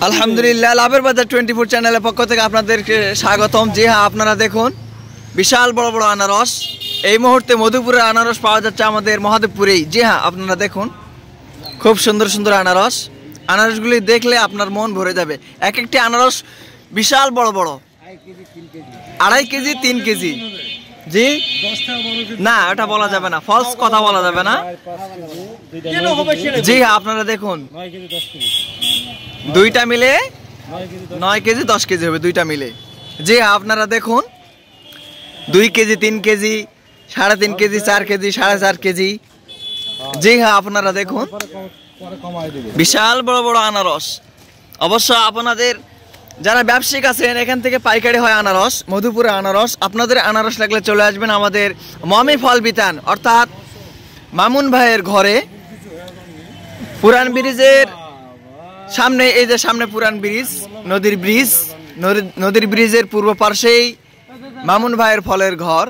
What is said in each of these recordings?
আলহামদুলিল্লাহ, লাভের বাজার 24 চ্যানেলের পক্ষ থেকে আপনাদেরকে স্বাগতম। জি হ্যাঁ, আপনারা দেখুন বিশাল বড় বড় আনারস। এই মুহূর্তে মধুপুরের আনারস পাওয়া যাচ্ছে আমাদের মহাদেবপুরেই। জি হ্যাঁ, আপনারা দেখুন খুব সুন্দর সুন্দর আনারস। আনারসগুলি দেখলে আপনার মন ভরে যাবে। এক একটি আনারস বিশাল বড় বড়, 2.5 কেজি 3 কেজি। জি না, ওটা বলা যাবে না, ফলস কথা বলা যাবে না। জি হ্যাঁ, আপনারা দেখুন দুইটা মিলে 9 কেজি 10 কেজি হবে, দুইটা মিলে। জি হ্যাঁ, আপনারা দেখুন 2 KG 3 KG 3.5 KG 4 KG 4.5 KG. জি হ্যাঁ, আপনারা দেখুন বিশাল বড় বড় আনারস। অবশ্য আপনাদের যারা ব্যবসায়িক আছেন, এখান থেকে পাইকারি হয় আনারস, মধুপুরে আনারস। আপনাদের আনারস লাগলে চলে আসবেন আমাদের মমি ফল বিতান, অর্থাৎ মামুন ভাইয়ের ঘরে, পুরান ব্রিজের সামনে। এই যে সামনে পুরান ব্রিজ, নদীর ব্রিজের পূর্ব পার্শ্বেই মামুন ভাইয়ের ফলের ঘর।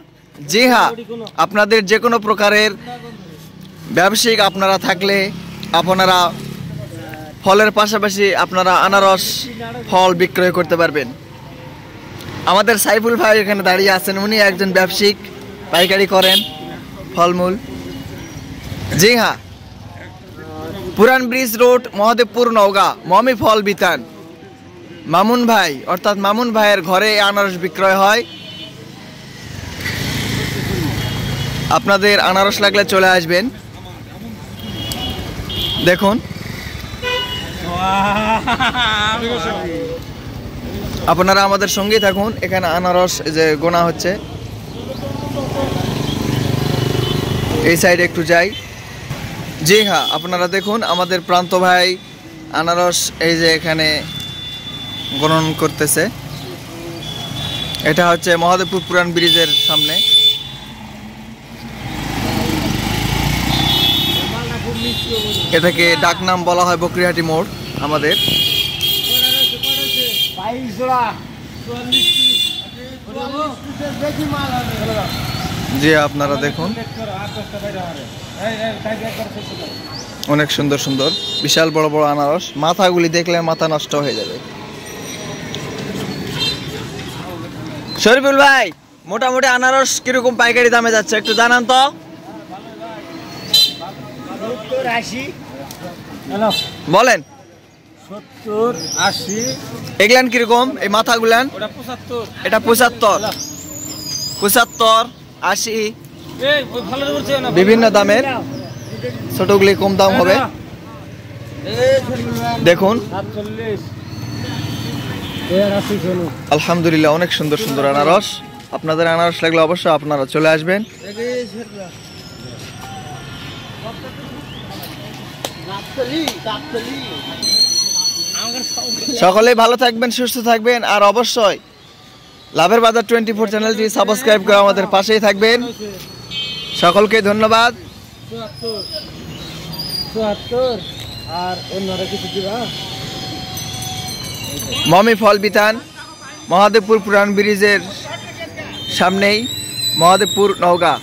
জি হ্যাঁ, আপনাদের যে কোনো প্রকারের ব্যবসায়িক আপনারা থাকলে আপনারা ফলের পাশাপাশি আপনারা আনারস ফল বিক্রয় করতে পারবেন। আমাদের সাইফুল ভাই এখানে দাঁড়িয়ে আছেন, উনি একজন ব্যবসায়িক, পাইকারি করেন ফলমূল। জি হ্যাঁ, পুরান ব্রিজ রোড, মহাদেবপুর, নওগাঁ, মমি ফল বিতান, মামুন ভাই অর্থাৎ মামুন ভাইয়ের ঘরে আনারস বিক্রয় হয়। আপনাদের আনারস লাগলে চলে আসবেন। দেখুন আপনারা আমাদের সঙ্গেই থাকুন। এখানে আনারস যে গোনা হচ্ছে, এই সাইডে একটু যাই। জি হ্যাঁ, আপনারা দেখুন আমাদের প্রান্ত ভাই আনারস এই যে এখানে গণন করতেছে। এটা হচ্ছে মহাদেবপুর পুরান ব্রিজের সামনে। এটাকে ডাক নাম বলা হয় বকরিহাটি মোড় আমাদের। জি আপনারা দেখুন অনেক সুন্দর সুন্দর বিশাল বড় বড় আনারস। মাথাগুলি দেখলে মাথা নষ্ট হয়ে যাবে। শরীফুল ভাই, মোটামুটি আনারস কিরকম পাইকারি দামে যাচ্ছে একটু জানান তো। বলেন। 70 80 এগুলান কিরকম? এই মাথাগুলান এটা 75 80 বিভিন্ন দামের। ছোটগুলি কম দাম হবে। দেখুন আলহামদুলিল্লাহ, অনেক সুন্দর সুন্দর আনারস। আপনাদের আনারস লাগলে অবশ্যই আপনারা চলে আসবেন। সকলেই ভালো থাকবেন, সুস্থ থাকবেন, আর অবশ্যই লাভের বাজার 24 চ্যানেলটি সাবস্ক্রাইব করে আমাদের পাশেই থাকবেন। সকলকে ধন্যবাদ। মমি ফল বিতান, মহাদেবপুর পুরান ব্রিজের সামনেই, মহাদেবপুর, নওগাঁ।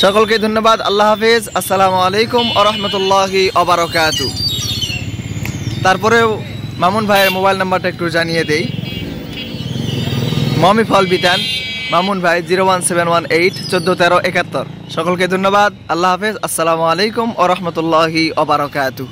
সকলকে ধন্যবাদ। আল্লাহ হাফেজ। আসসালামু আলাইকুম ওয়া রাহমাতুল্লাহি ওয়া বারাকাতুহু। তারপরেও মামুন ভাইয়ের মোবাইল নাম্বারটা একটু জানিয়ে দেই। মমি ফল বিতান, মামুন ভাই 01718 1413 71। সকলকে ধন্যবাদ। আল্লাহ হাফেজ। আসসালামু আলাইকুম ওয়া রাহমাতুল্লাহি ওয়া বারাকাতুহু।